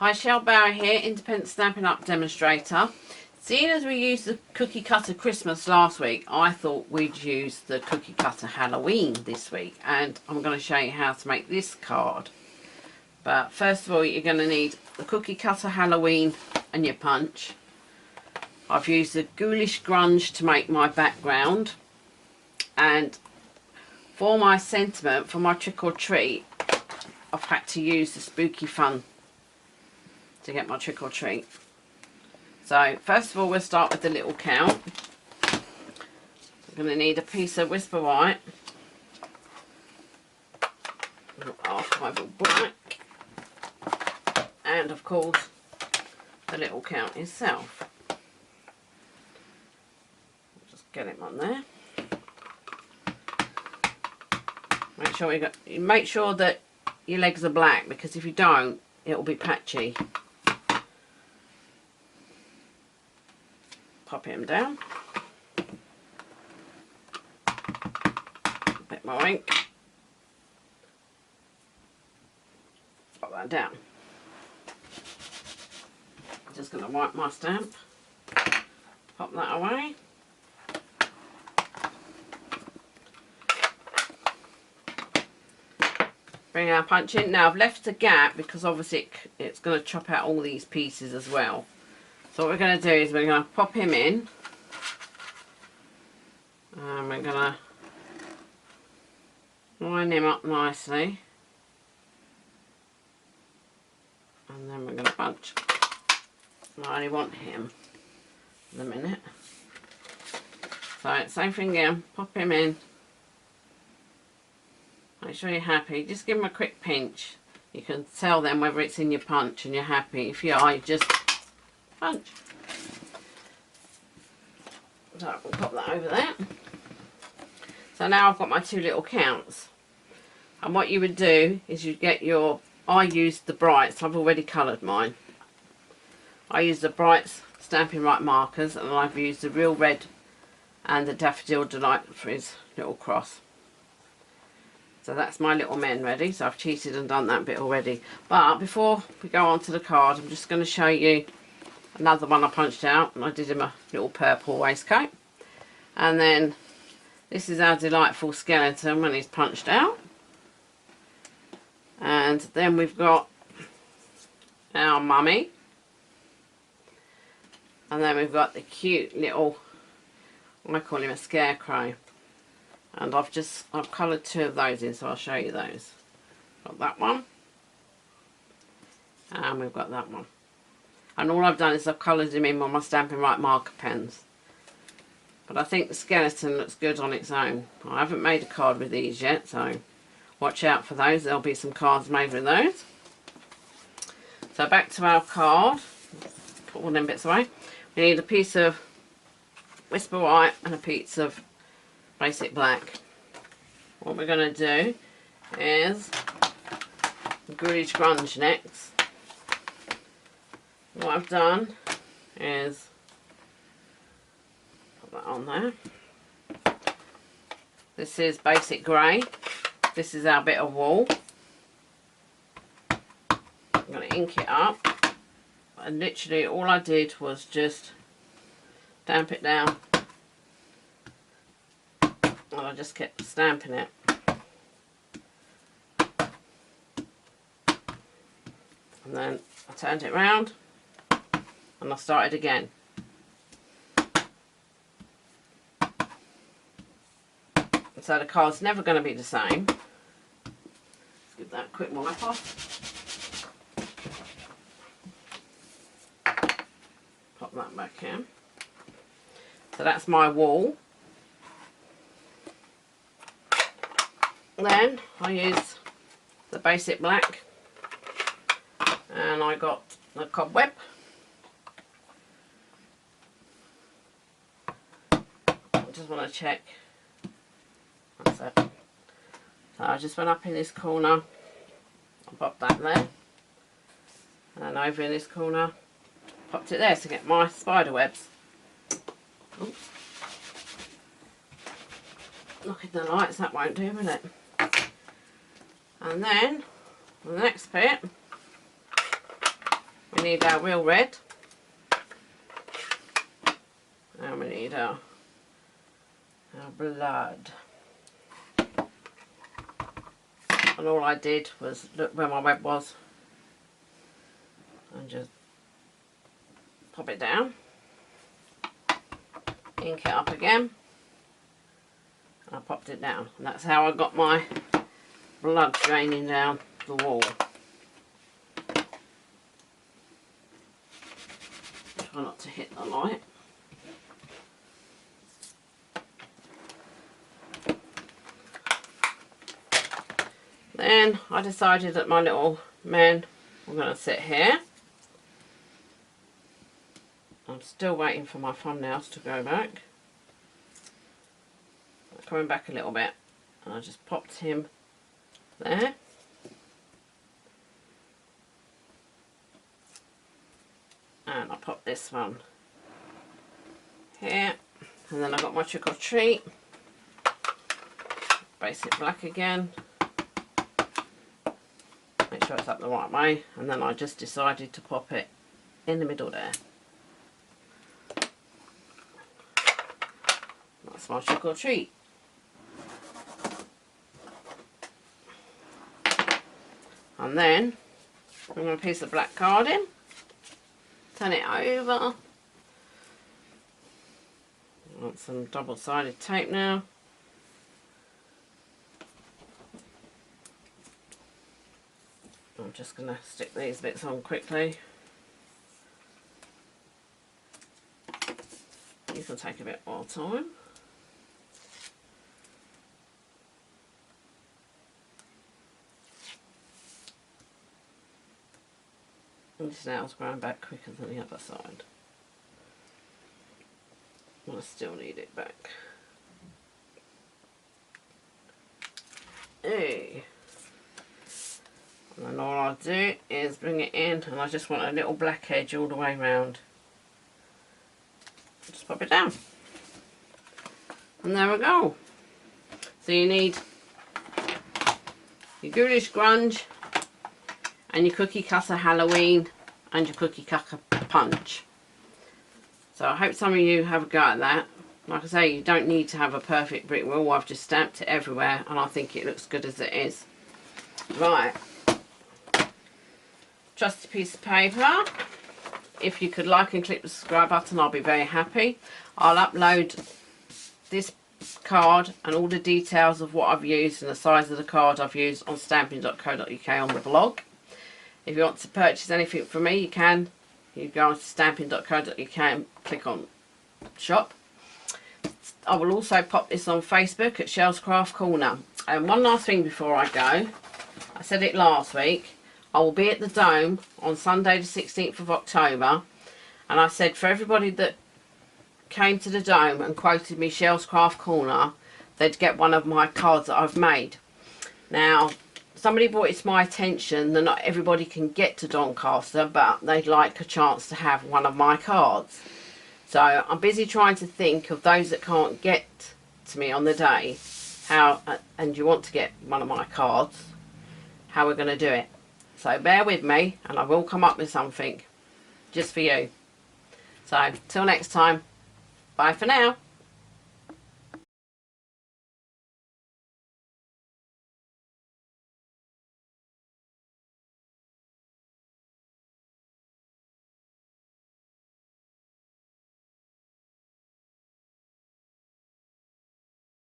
Hi, shellbower here, Independent Stampin Up demonstrator. Seeing as we used the cookie cutter Christmas last week, I thought we'd use the cookie cutter Halloween this week, and I'm going to show you how to make this card. But first of all, you're going to need the cookie cutter Halloween and your punch. I've used the ghoulish grunge to make my background, and for my sentiment, for my trick or treat, I've had to use the spooky fun to get my trick or treat. So first of all, we'll start with the little count. I'm going to need a piece of Whisper White, half my black, and of course the little count itself. Just get it on there. Make sure that your legs are black, because if you don't, it will be patchy. Pop him down. A bit more ink. Pop that down. I'm just going to wipe my stamp. Pop that away. Bring our punch in. Now I've left a gap because obviously it's going to chop out all these pieces as well. So what we're going to do is we're going to pop him in, and we're going to line him up nicely, and then we're going to punch. I only want him in a minute. So same thing again, pop him in, make sure you're happy, just give him a quick pinch. You can tell then whether it's in your punch and you're happy. If you are, you just punch. So we'll pop that over there. So now I've got my two little counts, and what you would do is you get your, I used the Brights, I've already coloured mine. I used the Brights Stampin' Right markers, and I've used the Real Red and the Daffodil Delight for his little cross. So that's my little men ready. So I've cheated and done that bit already. But before we go on to the card, I'm just going to show you another one I punched out, and I did him a little purple waistcoat. And then this is our delightful skeleton when he's punched out. And then we've got our mummy. And then we've got the cute little, I call him a scarecrow. And I've coloured two of those in, so I'll show you those. Got that one. And we've got that one. And all I've done is I've coloured him in with my Stampin' Right marker pens. But I think the skeleton looks good on its own. I haven't made a card with these yet, so watch out for those. There'll be some cards made with those. So back to our card. Put all them bits away. We need a piece of Whisper White and a piece of basic black. What we're going to do is Ghoulish Grunge next. What I've done is put that on there. This is basic grey. This is our bit of wool. I'm going to ink it up, and literally all I did was just damp it down, and I just kept stamping it. And then I turned it round and I started again. So the card's never going to be the same. Let's give that a quick wipe off. Pop that back in. So that's my wool. Then I use the basic black, and I got the cobweb. I just want to check. That's it. So I just went up in this corner, I popped that there, and over in this corner, popped it there to get my spider webs. Oops. Knocking the lights, that won't do, will it? And then the next bit, we need our real red. And we need our blood. And all I did was look where my web was and just pop it down, ink it up again, and I popped it down, and that's how I got my blood draining down the wall. Try not to hit the light. Then I decided that my little man, I'm going to sit here. I'm still waiting for my thumbnails to go back. Coming back a little bit, and I just popped him there. And I popped this one here, and then I got my trick or treat, basic black again. Make sure it's up the right way, and then I just decided to pop it in the middle there. That's my trick or treat. And then bring a piece of black card in, turn it over. I want some double-sided tape now. I'm just going to stick these bits on quickly. These will take a bit more time. And this nail's growing back quicker than the other side. I still need it back. Hey. And then all I do is bring it in, and I just want a little black edge all the way around. Just pop it down. And there we go. So you need your Ghoulish Grunge and your Cookie Cutter Halloween and your Cookie Cutter Punch. So I hope some of you have a go at that. Like I say, you don't need to have a perfect brick wall. I've just stamped it everywhere, and I think it looks good as it is. Right. Trusty piece of paper. If you could like and click the subscribe button, I'll be very happy. I'll upload this card and all the details of what I've used and the size of the card I've used on stampin.co.uk on the blog. If you want to purchase anything from me, you can. You go on to stampin.co.uk and click on shop. I will also pop this on Facebook at Shell's Craft Corner. And one last thing before I go. I said it last week. I will be at the Dome on Sunday the 16th of October. And I said for everybody that came to the Dome and quoted me Shell's Craft Corner, they'd get one of my cards that I've made. Now, somebody brought it to my attention that not everybody can get to Doncaster, but they'd like a chance to have one of my cards. So I'm busy trying to think of those that can't get to me on the day, how, and you want to get one of my cards, how we're going to do it. So bear with me, and I will come up with something just for you. So till next time, bye for now.